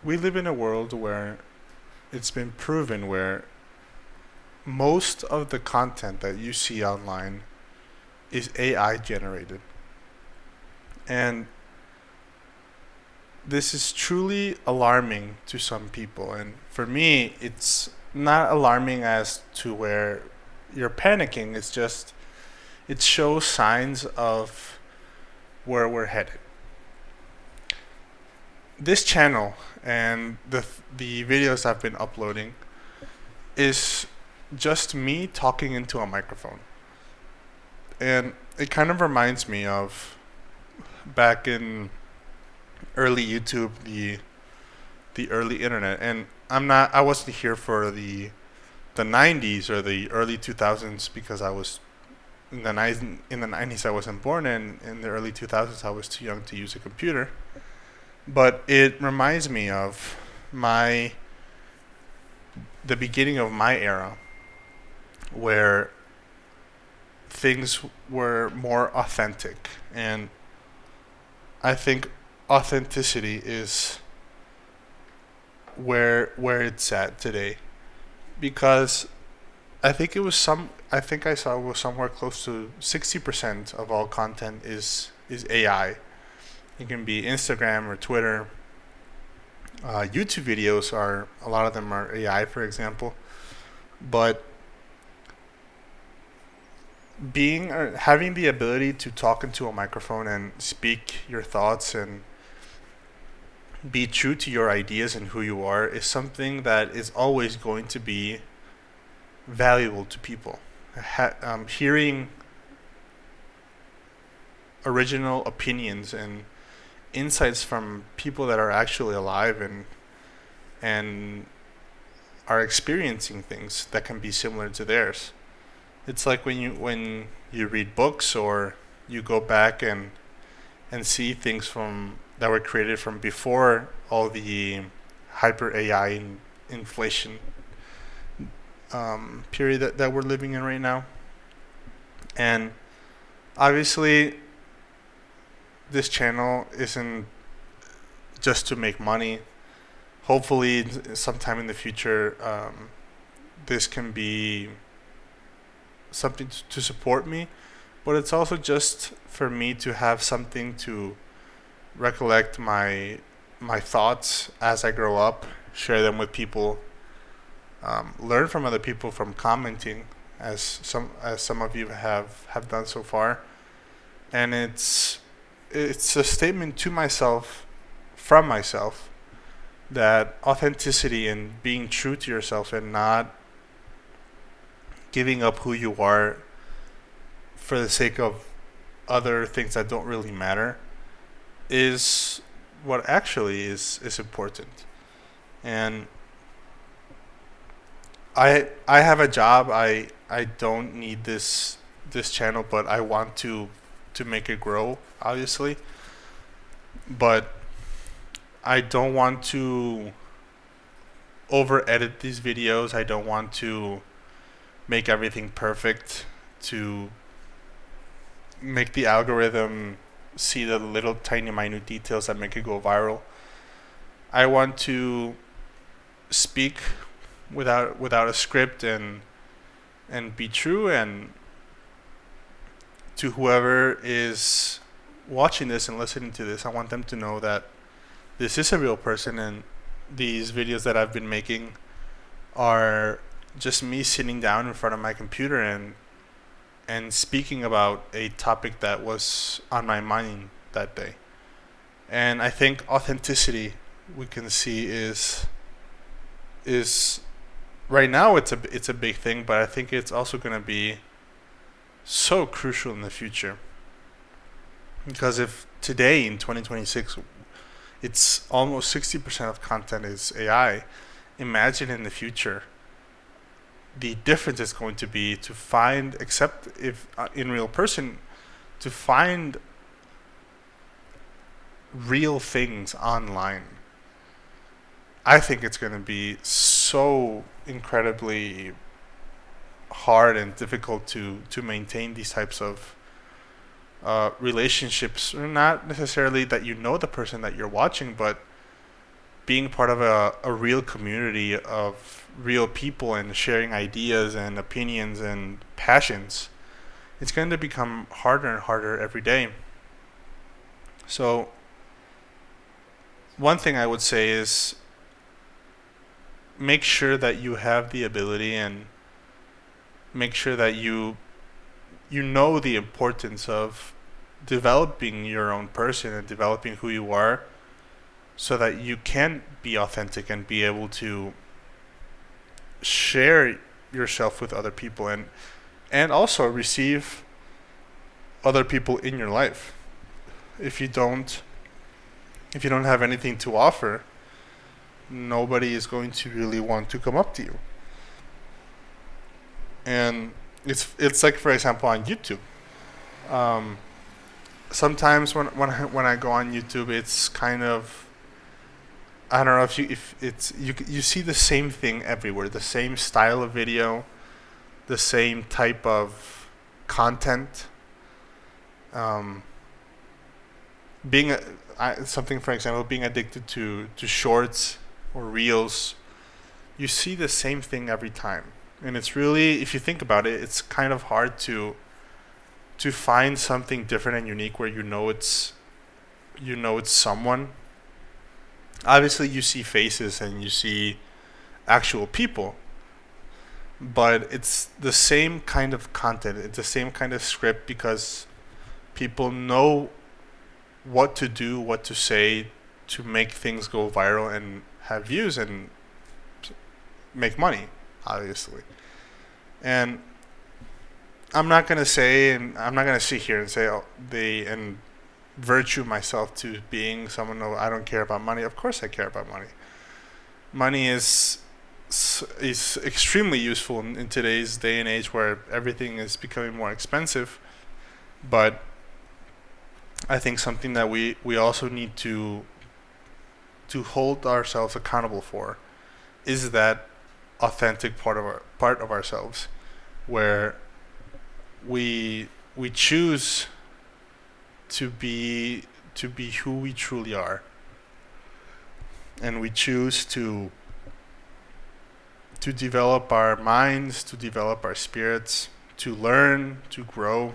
we live in a world where it's been proven where most of the content that you see online is AI generated. And this is truly alarming to some people. And for me, it's not alarming as to where you're panicking. It's just, it shows signs of where we're headed. This channel and the videos I've been uploading is just me talking into a microphone. And it kind of reminds me of back in early YouTube, the early internet. And I wasn't here for the 90s or the early 2000s because I was in the 90s I wasn't born, and in the early 2000s I was too young to use a computer. But it reminds me of my the beginning of my era where things were more authentic. And I think authenticity is where it's at today, because I think I saw it was somewhere close to 60% of all content is AI. It can be Instagram or Twitter. YouTube videos are a lot of them are AI, for example. But being having the ability to talk into a microphone and speak your thoughts and be true to your ideas and who you are is something that is always going to be valuable to people. Hearing original opinions and insights from people that are actually alive and are experiencing things that can be similar to theirs. It's like when you read books or you go back and see things from that were created from before all the hyper AI inflation period that we're living in right now. And obviously, this channel isn't just to make money. Hopefully, sometime in the future, this can be something to support me, but it's also just for me to have something to recollect my thoughts as I grow up, share them with people, learn from other people from commenting, as some of you have done so far. And it's a statement to myself, from myself, that authenticity and being true to yourself and not giving up who you are for the sake of other things that don't really matter is what actually is important. And I have a job. I don't need this channel, but I want to make it grow, obviously. But I don't want to over edit these videos. I don't want to make everything perfect to make the algorithm see the little tiny minute details that make it go viral. I want to speak without a script and be true, and to whoever is watching this and listening to this, I want them to know that this is a real person, and these videos that I've been making are just me sitting down in front of my computer and speaking about a topic that was on my mind that day. And I think authenticity, we can see, is right now it's a big thing, but I think it's also going to be so crucial in the future. Because if today in 2026 it's almost 60% of content is AI, imagine in the future the difference is going to be to find, except if in real person, to find real things online. I think it's going to be so incredibly hard and difficult to maintain these types of relationships. Not necessarily that you know the person that you're watching, but being part of a real community of real people and sharing ideas and opinions and passions, it's going to become harder and harder every day. So, one thing I would say is make sure that you have the ability, and make sure that you know the importance of developing your own person and developing who you are, so that you can be authentic and be able to share yourself with other people, and also receive other people in your life. If you don't have anything to offer, nobody is going to really want to come up to you. And it's like, for example, on YouTube. Um, Sometimes when I go on YouTube, it's kind of, I don't know if it's you see the same thing everywhere, the same style of video, the same type of content. Um, being something, for example, being addicted to shorts or reels, you see the same thing every time, and it's really, if you think about it, it's kind of hard to find something different and unique where it's someone. Obviously, you see faces and you see actual people, but it's the same kind of content. It's the same kind of script, because people know what to do, what to say to make things go viral and have views and make money, obviously. And I'm not gonna say, and I'm not gonna sit here and say, oh, and virtue myself to being someone who, I don't care about money. Of course, I care about money. Money is extremely useful in today's day and age, where everything is becoming more expensive. But I think something that we also need to hold ourselves accountable for is that authentic part of ourselves, where we choose to be who we truly are, and we choose to develop our minds, to develop our spirits, to learn, to grow,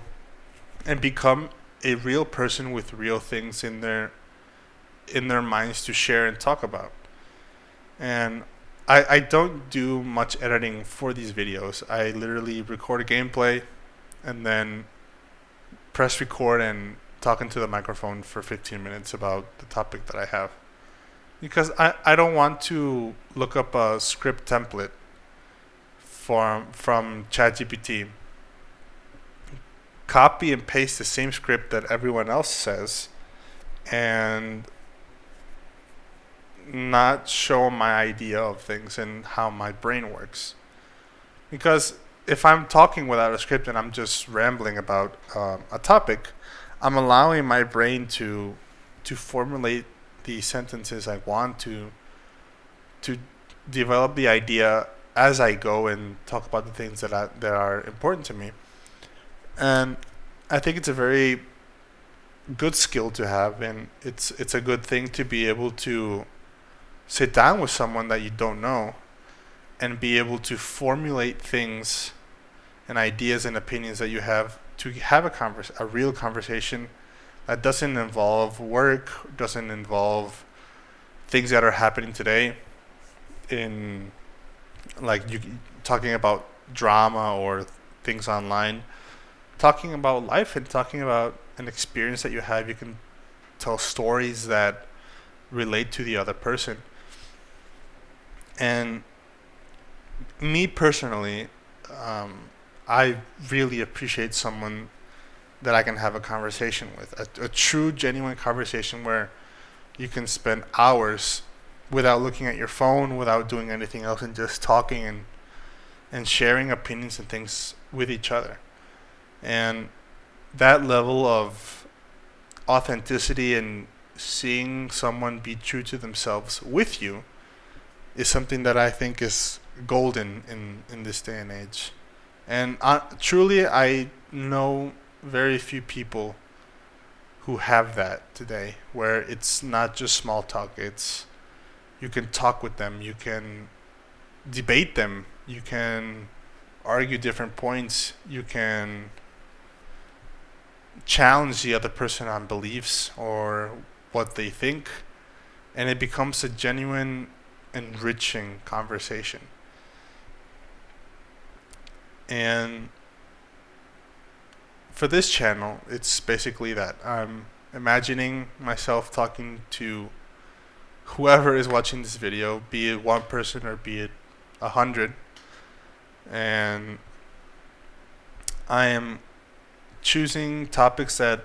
and become a real person with real things in their minds to share and talk about. And I don't do much editing for these videos. I literally record a gameplay and then press record and talk into the microphone for 15 minutes about the topic that I have. Because I don't want to look up a script template from ChatGPT, copy and paste the same script that everyone else says, and not show my idea of things and how my brain works. Because if I'm talking without a script and I'm just rambling about a topic, I'm allowing my brain to formulate the sentences I want to develop the idea as I go and talk about the things that are important to me. And I think it's a very good skill to have, and it's a good thing to be able to sit down with someone that you don't know and be able to formulate things and ideas and opinions that you have, to have a real conversation that doesn't involve work, doesn't involve things that are happening today, in like you talking about drama or things online, talking about life and talking about an experience that you have. You can tell stories that relate to the other person. And me personally, I really appreciate someone that I can have a conversation with, a true, genuine conversation where you can spend hours without looking at your phone, without doing anything else, and just talking and sharing opinions and things with each other. And that level of authenticity and seeing someone be true to themselves with you is something that I think is golden in this day and age. And truly, I know very few people who have that today, where it's not just small talk. It's You can talk with them. You can debate them. You can argue different points. You can challenge the other person on beliefs or what they think, and it becomes a genuine, enriching conversation. And for this channel, it's basically that I'm imagining myself talking to whoever is watching this video, be it one person or be it 100, and I am choosing topics that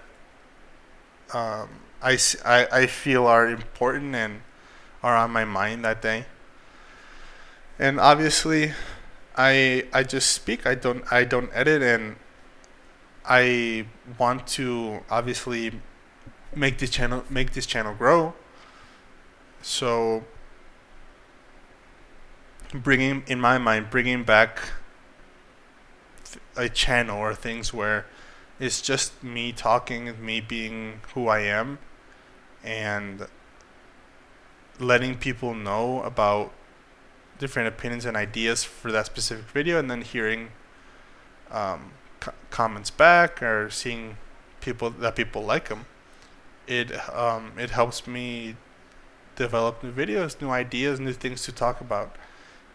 I feel are important and are on my mind that day. And obviously, I just speak. I don't edit, and I want to obviously make this channel grow. So bringing back a channel or things where it's just me talking, me being who I am, and letting people know about different opinions and ideas for that specific video, and then hearing comments back or seeing people like them. It helps me develop new videos, new ideas, new things to talk about,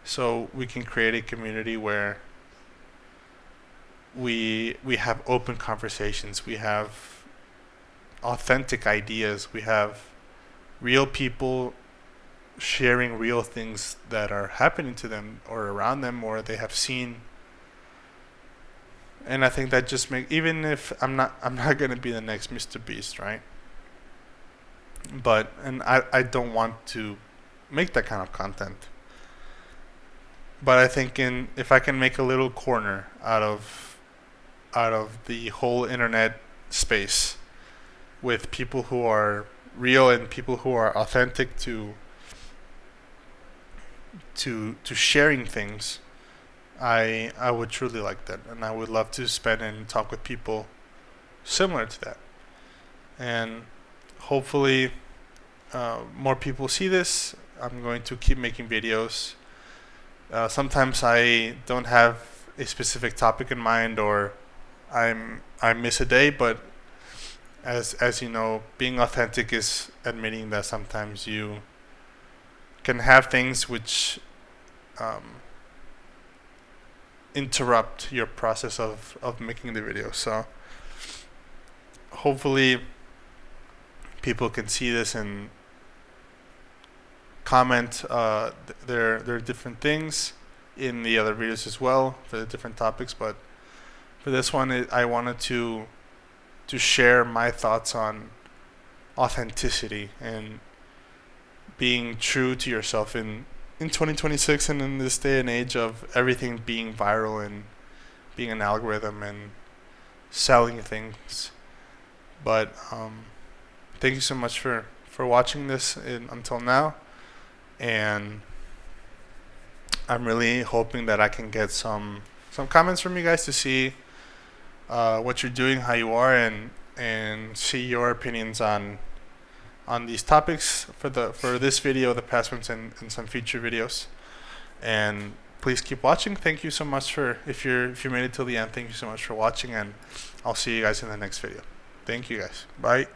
so we can create a community where we have open conversations, we have authentic ideas, we have real people sharing real things that are happening to them or around them or they have seen. And I think that just even if I'm not gonna be the next Mr. Beast, right? But I don't want to make that kind of content. But I think if I can make a little corner out of the whole internet space with people who are real and people who are authentic to sharing things, I would truly like that, and I would love to spend and talk with people similar to that. And hopefully more people see this. I'm going to keep making videos. Sometimes I don't have a specific topic in mind, or I miss a day, but as you know, being authentic is admitting that sometimes you can have things which interrupt your process of making the video. So hopefully people can see this and comment there are different things in the other videos as well for the different topics, but for this one I wanted to share my thoughts on authenticity and being true to yourself in 2026 and in this day and age of everything being viral and being an algorithm and selling things. But thank you so much for watching this until now, and I'm really hoping that I can get some comments from you guys to see what you're doing, how you are, and see your opinions on these topics for this video, the past ones, and some future videos. And please keep watching. Thank you so much if you made it till the end. Thank you so much for watching, and I'll see you guys in the next video. Thank you guys. Bye.